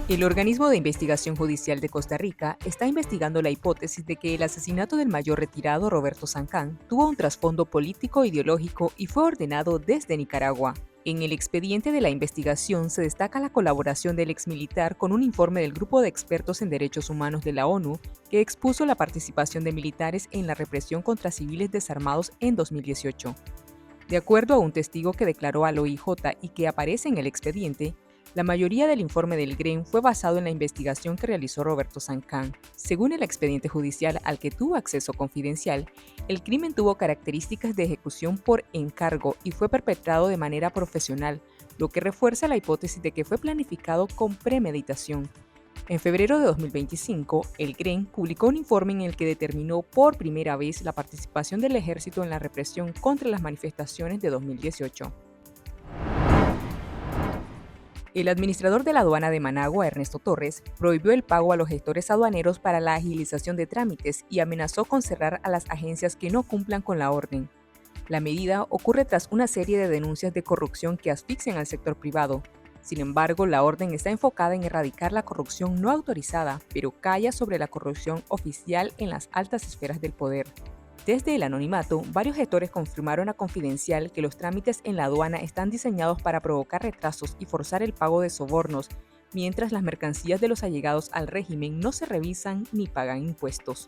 El Organismo de Investigación Judicial de Costa Rica está investigando la hipótesis de que el asesinato del mayor retirado Roberto Sancán tuvo un trasfondo político ideológico y fue ordenado desde Nicaragua. En el expediente de la investigación se destaca la colaboración del exmilitar con un informe del Grupo de Expertos en Derechos Humanos de la ONU que expuso la participación de militares en la represión contra civiles desarmados en 2018. De acuerdo a un testigo que declaró al OIJ y que aparece en el expediente, la mayoría del informe del GREN fue basado en la investigación que realizó Roberto Sancán. Según el expediente judicial al que tuvo acceso confidencial, el crimen tuvo características de ejecución por encargo y fue perpetrado de manera profesional, lo que refuerza la hipótesis de que fue planificado con premeditación. En febrero de 2025, el GREN publicó un informe en el que determinó por primera vez la participación del ejército en la represión contra las manifestaciones de 2018. El administrador de la aduana de Managua, Ernesto Torres, prohibió el pago a los gestores aduaneros para la agilización de trámites y amenazó con cerrar a las agencias que no cumplan con la orden. La medida ocurre tras una serie de denuncias de corrupción que asfixian al sector privado. Sin embargo, la orden está enfocada en erradicar la corrupción no autorizada, pero calla sobre la corrupción oficial en las altas esferas del poder. Desde el anonimato, varios gestores confirmaron a Confidencial que los trámites en la aduana están diseñados para provocar retrasos y forzar el pago de sobornos, mientras las mercancías de los allegados al régimen no se revisan ni pagan impuestos.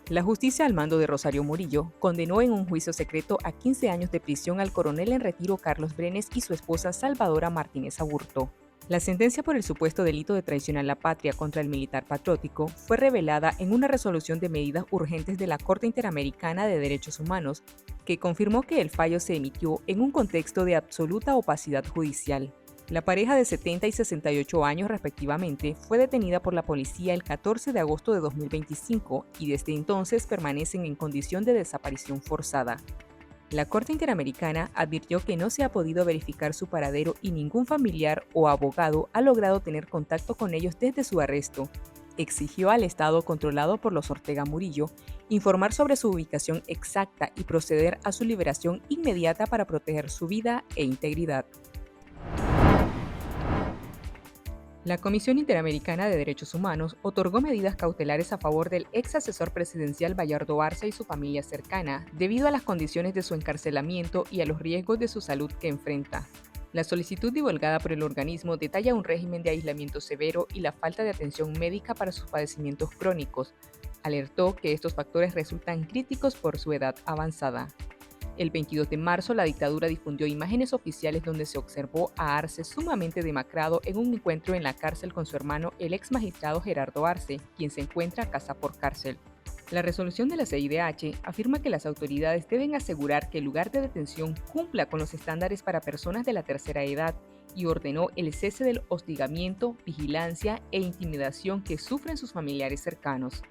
La justicia al mando de Rosario Murillo condenó en un juicio secreto a 15 años de prisión al coronel en retiro Carlos Brenes y su esposa Salvadora Martínez Aburto. La sentencia por el supuesto delito de traición a la patria contra el militar patriótico fue revelada en una resolución de medidas urgentes de la Corte Interamericana de Derechos Humanos, que confirmó que el fallo se emitió en un contexto de absoluta opacidad judicial. La pareja de 70 y 68 años respectivamente fue detenida por la policía el 14 de agosto de 2025 y desde entonces permanecen en condición de desaparición forzada. La Corte Interamericana advirtió que no se ha podido verificar su paradero y ningún familiar o abogado ha logrado tener contacto con ellos desde su arresto. Exigió al Estado controlado por los Ortega Murillo informar sobre su ubicación exacta y proceder a su liberación inmediata para proteger su vida e integridad. La Comisión Interamericana de Derechos Humanos otorgó medidas cautelares a favor del ex asesor presidencial Bayardo Arce y su familia cercana, debido a las condiciones de su encarcelamiento y a los riesgos de su salud que enfrenta. La solicitud divulgada por el organismo detalla un régimen de aislamiento severo y la falta de atención médica para sus padecimientos crónicos. Alertó que estos factores resultan críticos por su edad avanzada. El 22 de marzo, la dictadura difundió imágenes oficiales donde se observó a Arce sumamente demacrado en un encuentro en la cárcel con su hermano, el ex magistrado Gerardo Arce, quien se encuentra casa por cárcel. La resolución de la CIDH afirma que las autoridades deben asegurar que el lugar de detención cumpla con los estándares para personas de la tercera edad y ordenó el cese del hostigamiento, vigilancia e intimidación que sufren sus familiares cercanos.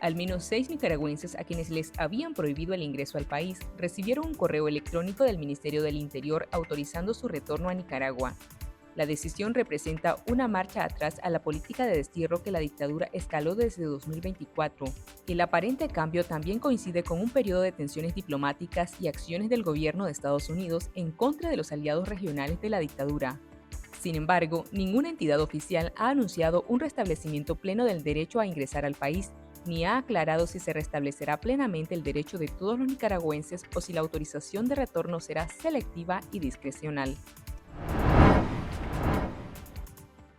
Al menos 6 nicaragüenses a quienes les habían prohibido el ingreso al país recibieron un correo electrónico del Ministerio del Interior autorizando su retorno a Nicaragua. La decisión representa una marcha atrás a la política de destierro que la dictadura escaló desde 2024. El aparente cambio también coincide con un periodo de tensiones diplomáticas y acciones del gobierno de Estados Unidos en contra de los aliados regionales de la dictadura. Sin embargo, ninguna entidad oficial ha anunciado un restablecimiento pleno del derecho a ingresar al país, ni ha aclarado si se restablecerá plenamente el derecho de todos los nicaragüenses o si la autorización de retorno será selectiva y discrecional.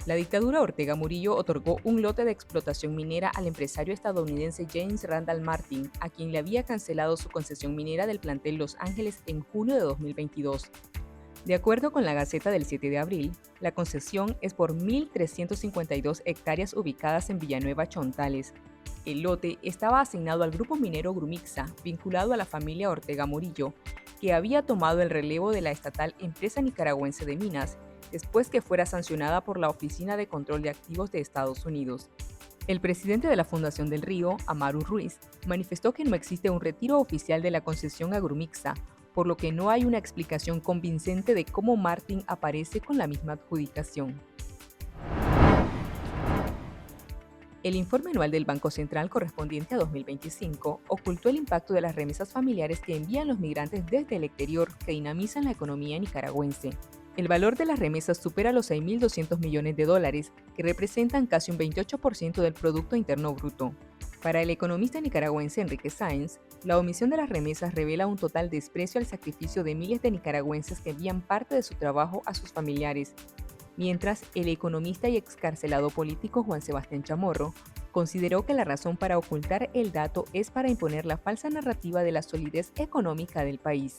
La dictadura Ortega Murillo otorgó un lote de explotación minera al empresario estadounidense James Randall Martin, a quien le había cancelado su concesión minera del plantel Los Ángeles en junio de 2022. De acuerdo con la Gaceta del 7 de abril, la concesión es por 1.352 hectáreas ubicadas en Villanueva, Chontales. El lote estaba asignado al grupo minero Grumixa, vinculado a la familia Ortega Murillo, que había tomado el relevo de la estatal Empresa Nicaragüense de Minas, después que fuera sancionada por la Oficina de Control de Activos de Estados Unidos. El presidente de la Fundación del Río, Amaru Ruiz, manifestó que no existe un retiro oficial de la concesión a Grumixa, por lo que no hay una explicación convincente de cómo Martin aparece con la misma adjudicación. El informe anual del Banco Central correspondiente a 2025 ocultó el impacto de las remesas familiares que envían los migrantes desde el exterior que dinamizan la economía nicaragüense. El valor de las remesas supera los 6.200 millones de dólares, que representan casi un 28% del Producto Interno Bruto. Para el economista nicaragüense Enrique Sáenz, la omisión de las remesas revela un total desprecio al sacrificio de miles de nicaragüenses que envían parte de su trabajo a sus familiares, mientras el economista y excarcelado político Juan Sebastián Chamorro consideró que la razón para ocultar el dato es para imponer la falsa narrativa de la solidez económica del país.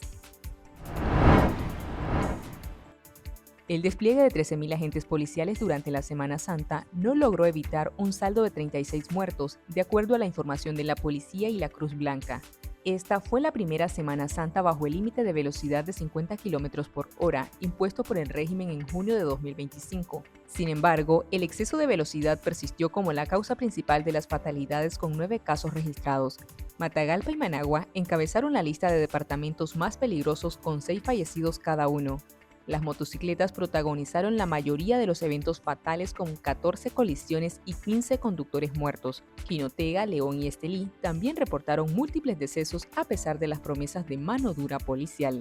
El despliegue de 13.000 agentes policiales durante la Semana Santa no logró evitar un saldo de 36 muertos, de acuerdo a la información de la policía y la Cruz Blanca. Esta fue la primera Semana Santa bajo el límite de velocidad de 50 km por hora impuesto por el régimen en junio de 2025. Sin embargo, el exceso de velocidad persistió como la causa principal de las fatalidades con 9 casos registrados. Matagalpa y Managua encabezaron la lista de departamentos más peligrosos con 6 fallecidos cada uno. Las motocicletas protagonizaron la mayoría de los eventos fatales con 14 colisiones y 15 conductores muertos. Jinotega, León y Estelí también reportaron múltiples decesos a pesar de las promesas de mano dura policial.